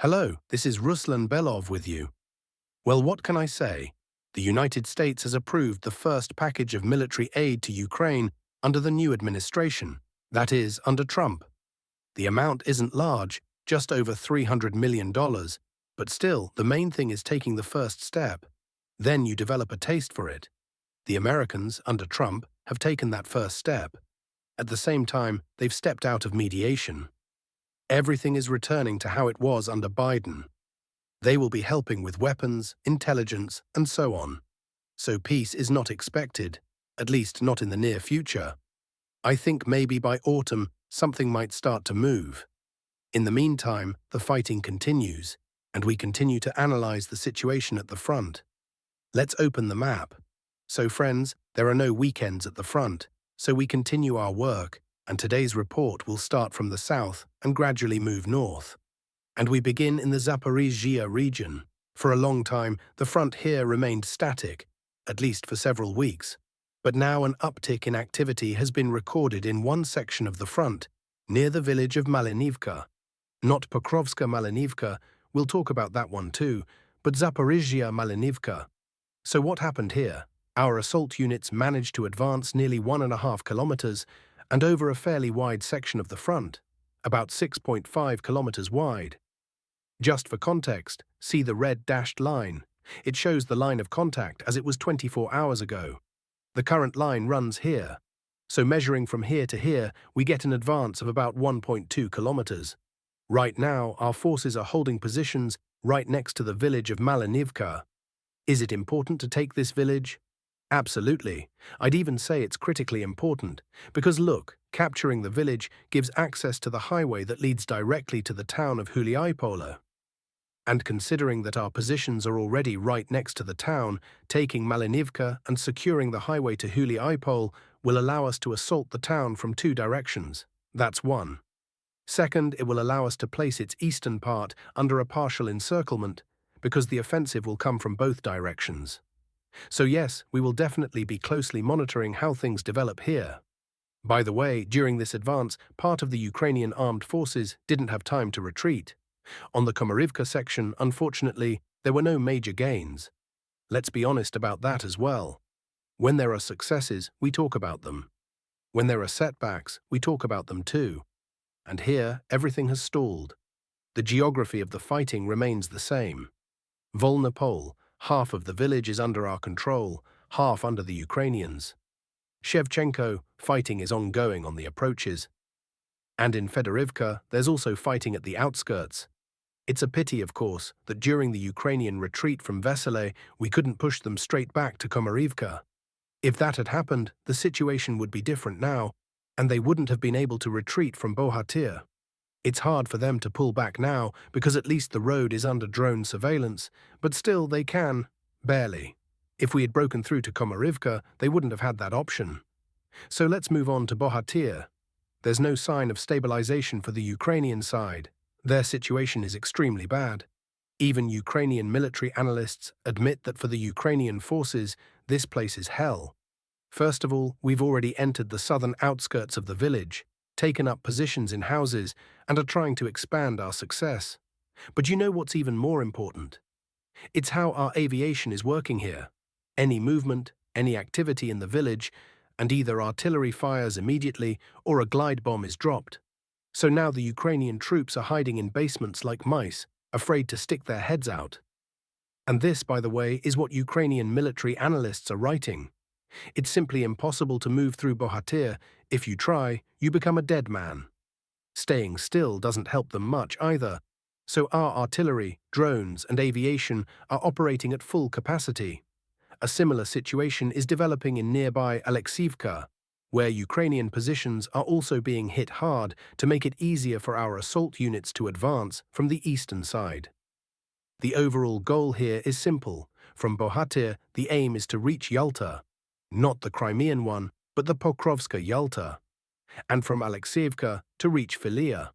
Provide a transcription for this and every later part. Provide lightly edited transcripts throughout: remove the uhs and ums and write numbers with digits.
Hello, this is Ruslan Belov with you. Well, what can I say? The United States has approved the first package of military aid to Ukraine under the new administration, that is, under Trump. The amount isn't large, just over $300 million, but still, the main thing is taking the first step. Then you develop a taste for it. The Americans, under Trump, have taken that first step. At the same time, they've stepped out of mediation. Everything is returning to how it was under Biden. They will be helping with weapons, intelligence, and so on. So peace is not expected, at least not in the near future. I think maybe by autumn something might start to move. In the meantime, the fighting continues, and we continue to analyze the situation at the front. Let's open the map. So friends, there are no weekends at the front, so we continue our work, and today's report will start from the south and gradually move north. And we begin in the Zaporizhia region. For a long time, the front here remained static, at least for several weeks. But now an uptick in activity has been recorded in one section of the front, near the village of Malinka. Not Pokrovsk Malinka, we'll talk about that one too, but Zaporizhia Malinka. So what happened here? Our assault units managed to advance nearly 1.5 kilometers and over a fairly wide section of the front, about 6.5 kilometers wide. Just for context, see the red dashed line. It shows the line of contact as it was 24 hours ago. The current line runs here. So measuring from here to here, we get an advance of about 1.2 kilometers. Right now, our forces are holding positions right next to the village of Malinka. Is it important to take this village? Absolutely. I'd even say it's critically important, because look, capturing the village gives access to the highway that leads directly to the town of Huliaipola. And considering that our positions are already right next to the town, taking Malinka and securing the highway to Huliaipol will allow us to assault the town from two directions. That's one. Second, it will allow us to place its eastern part under a partial encirclement, because the offensive will come from both directions. So yes, we will definitely be closely monitoring how things develop here. By the way, during this advance, part of the Ukrainian armed forces didn't have time to retreat. On the Komarivka section, unfortunately, there were no major gains. Let's be honest about that as well. When there are successes, we talk about them. When there are setbacks, we talk about them too. And here, everything has stalled. The geography of the fighting remains the same. Volnopol, half of the village is under our control, half under the Ukrainians. Shevchenko, fighting is ongoing on the approaches. And in Fedorivka, there's also fighting at the outskirts. It's a pity, of course, that during the Ukrainian retreat from Vesele, we couldn't push them straight back to Komarivka. If that had happened, the situation would be different now, and they wouldn't have been able to retreat from Bahhatier. It's hard for them to pull back now because at least the road is under drone surveillance, but still they can, barely. If we had broken through to Komarivka, they wouldn't have had that option. So let's move on to Bahhatier. There's no sign of stabilization for the Ukrainian side. Their situation is extremely bad. Even Ukrainian military analysts admit that for the Ukrainian forces, this place is hell. First of all, we've already entered the southern outskirts of the village, taken up positions in houses, and are trying to expand our success. But you know what's even more important? It's how our aviation is working here. Any movement, any activity in the village, and either artillery fires immediately or a glide bomb is dropped. So now the Ukrainian troops are hiding in basements like mice, afraid to stick their heads out. And this, by the way, is what Ukrainian military analysts are writing. It's simply impossible to move through Bahhatier. If you try, you become a dead man. Staying still doesn't help them much either, so our artillery, drones, and aviation are operating at full capacity. A similar situation is developing in nearby Alexiivka, where Ukrainian positions are also being hit hard to make it easier for our assault units to advance from the eastern side. The overall goal here is simple. From Bahhatier, the aim is to reach Yalta. Not the Crimean one, but the Pokrovsk Yalta, and from Alexiivka to reach Filia.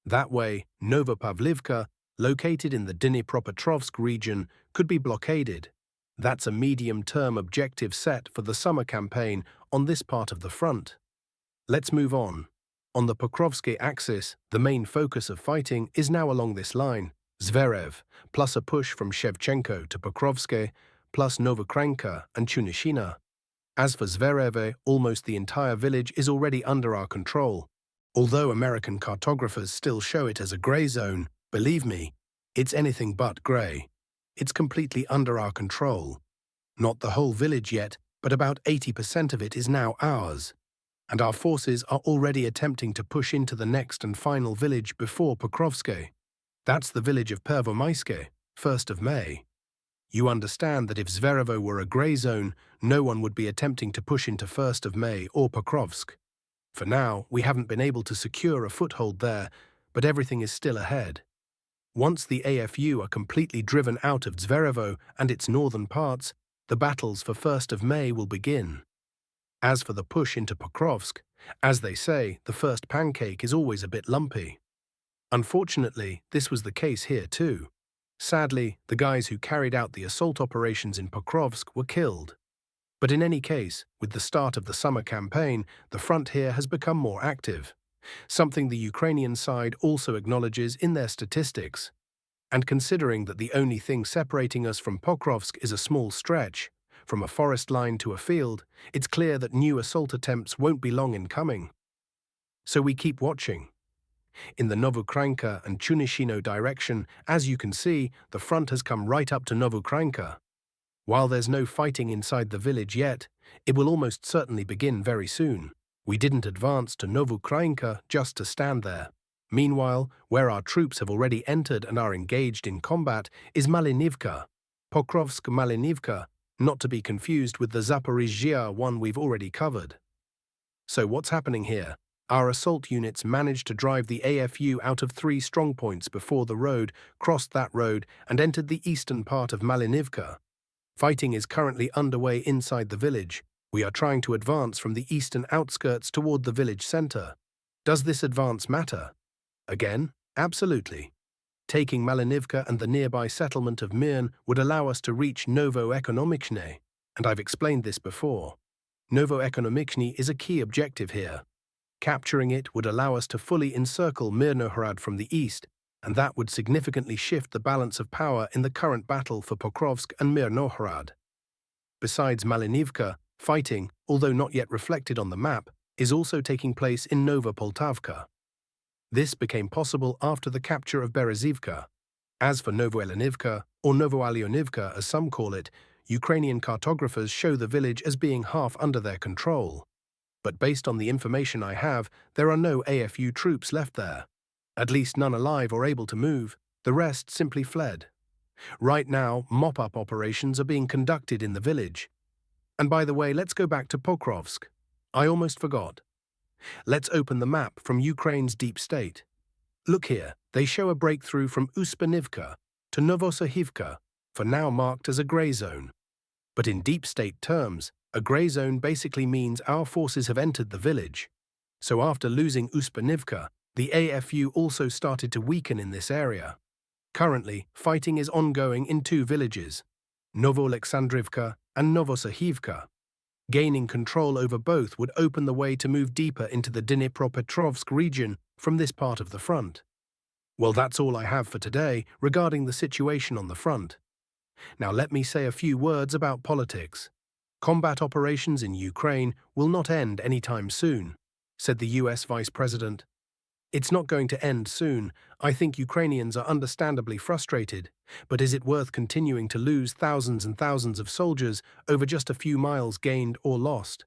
That way, Novopavlivka, located in the Dnipro region, could be blockaded. That's a medium-term objective set for the summer campaign on this part of the front. Let's move on. On the Pokrovsk axis, the main focus of fighting is now along this line, Zverev, plus a push from Shevchenko to Pokrovsk, plus Novokranka and Chunishina. As for Zverev, almost the entire village is already under our control. Although American cartographers still show it as a grey zone, believe me, it's anything but grey. It's completely under our control. Not the whole village yet, but about 80% of it is now ours. And our forces are already attempting to push into the next and final village before Pokrovsk. That's the village of Pervomaiske, 1st of May. You understand that if Zverevo were a grey zone, no one would be attempting to push into 1st of May or Pokrovsk. For now, we haven't been able to secure a foothold there, but everything is still ahead. Once the AFU are completely driven out of Zverevo and its northern parts, the battles for 1st of May will begin. As for the push into Pokrovsk, as they say, the first pancake is always a bit lumpy. Unfortunately, this was the case here too. Sadly, the guys who carried out the assault operations in Pokrovsk were killed. But in any case, with the start of the summer campaign, the front here has become more active, something the Ukrainian side also acknowledges in their statistics. And considering that the only thing separating us from Pokrovsk is a small stretch, from a forest line to a field, it's clear that new assault attempts won't be long in coming. So we keep watching. In the Novokranka and Chunishino direction, as you can see, the front has come right up to Novokranka. While there's no fighting inside the village yet, it will almost certainly begin very soon. We didn't advance to Novokranka just to stand there. Meanwhile, where our troops have already entered and are engaged in combat is Malinivka, Pokrovsk-Malinivka, not to be confused with the Zaporizhia one we've already covered. So what's happening here? Our assault units managed to drive the AFU out of 3 strongpoints before the road, crossed that road, and entered the eastern part of Malinivka. Fighting is currently underway inside the village. We are trying to advance from the eastern outskirts toward the village center. Does this advance matter? Again, absolutely. Taking Malinivka and the nearby settlement of Mirn would allow us to reach Novo-Ekonomichne, and I've explained this before. Novo-Ekonomichne is a key objective here. Capturing it would allow us to fully encircle Mirnohrad from the east, and that would significantly shift the balance of power in the current battle for Pokrovsk and Mirnohrad. Besides Malinivka, fighting, although not yet reflected on the map, is also taking place in Novopoltavka. This became possible after the capture of Berezivka. As for Novoelenivka, or Novoalyonivka as some call it, Ukrainian cartographers show the village as being half under their control. But based on the information I have, there are no AFU troops left there. At least none alive or able to move. The rest simply fled. Right now, mop-up operations are being conducted in the village. And by the way, let's go back to Pokrovsk. I almost forgot. Let's open the map from Ukraine's deep state. Look here, they show a breakthrough from Uspanivka to Novosahivka, for now marked as a grey zone. But in deep state terms, a grey zone basically means our forces have entered the village. So after losing Uspanivka, the AFU also started to weaken in this area. Currently, fighting is ongoing in 2 villages, Novoalexandrivka and Novosahivka. Gaining control over both would open the way to move deeper into the Dnipropetrovsk region from this part of the front. Well, that's all I have for today regarding the situation on the front. Now let me say a few words about politics. Combat operations in Ukraine will not end anytime soon, said the US Vice President. It's not going to end soon. I think Ukrainians are understandably frustrated, but is it worth continuing to lose thousands and thousands of soldiers over just a few miles gained or lost?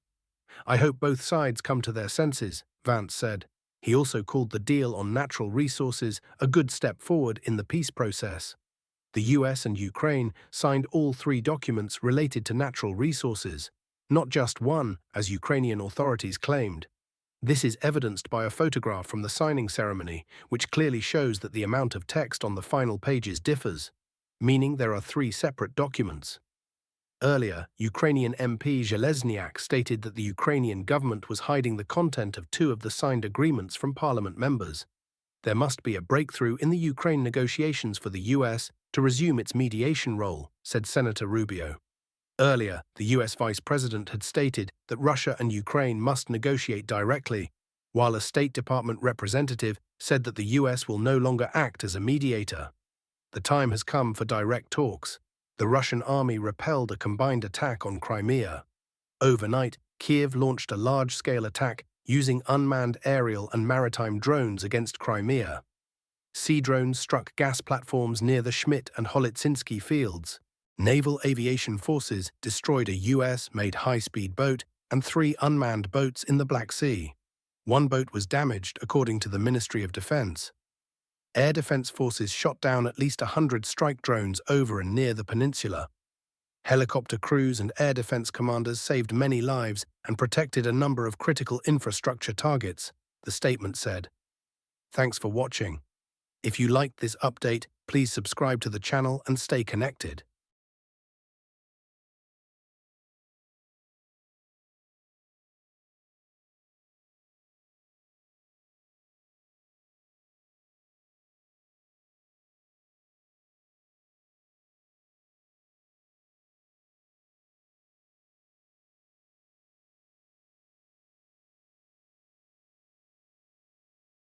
I hope both sides come to their senses, Vance said. He also called the deal on natural resources a good step forward in the peace process. The US and Ukraine signed all 3 documents related to natural resources, not just one, as Ukrainian authorities claimed. This is evidenced by a photograph from the signing ceremony, which clearly shows that the amount of text on the final pages differs, meaning there are 3 separate documents. Earlier, Ukrainian MP Zhelezniak stated that the Ukrainian government was hiding the content of 2 of the signed agreements from parliament members. There must be a breakthrough in the Ukraine negotiations for the US to resume its mediation role, said Senator Rubio. Earlier, the US Vice President had stated that Russia and Ukraine must negotiate directly, while a State Department representative said that the US will no longer act as a mediator. The time has come for direct talks. The Russian army repelled a combined attack on Crimea. Overnight, Kiev launched a large-scale attack using unmanned aerial and maritime drones against Crimea. Sea drones struck gas platforms near the Schmidt and Holitsynski fields. Naval aviation forces destroyed a US-made high-speed boat and 3 unmanned boats in the Black Sea. 1 boat was damaged, according to the Ministry of Defense. Air defense forces shot down at least 100 strike drones over and near the peninsula. Helicopter crews and air defense commanders saved many lives and protected a number of critical infrastructure targets, the statement said. Thanks for watching. If you liked this update, please subscribe to the channel and stay connected.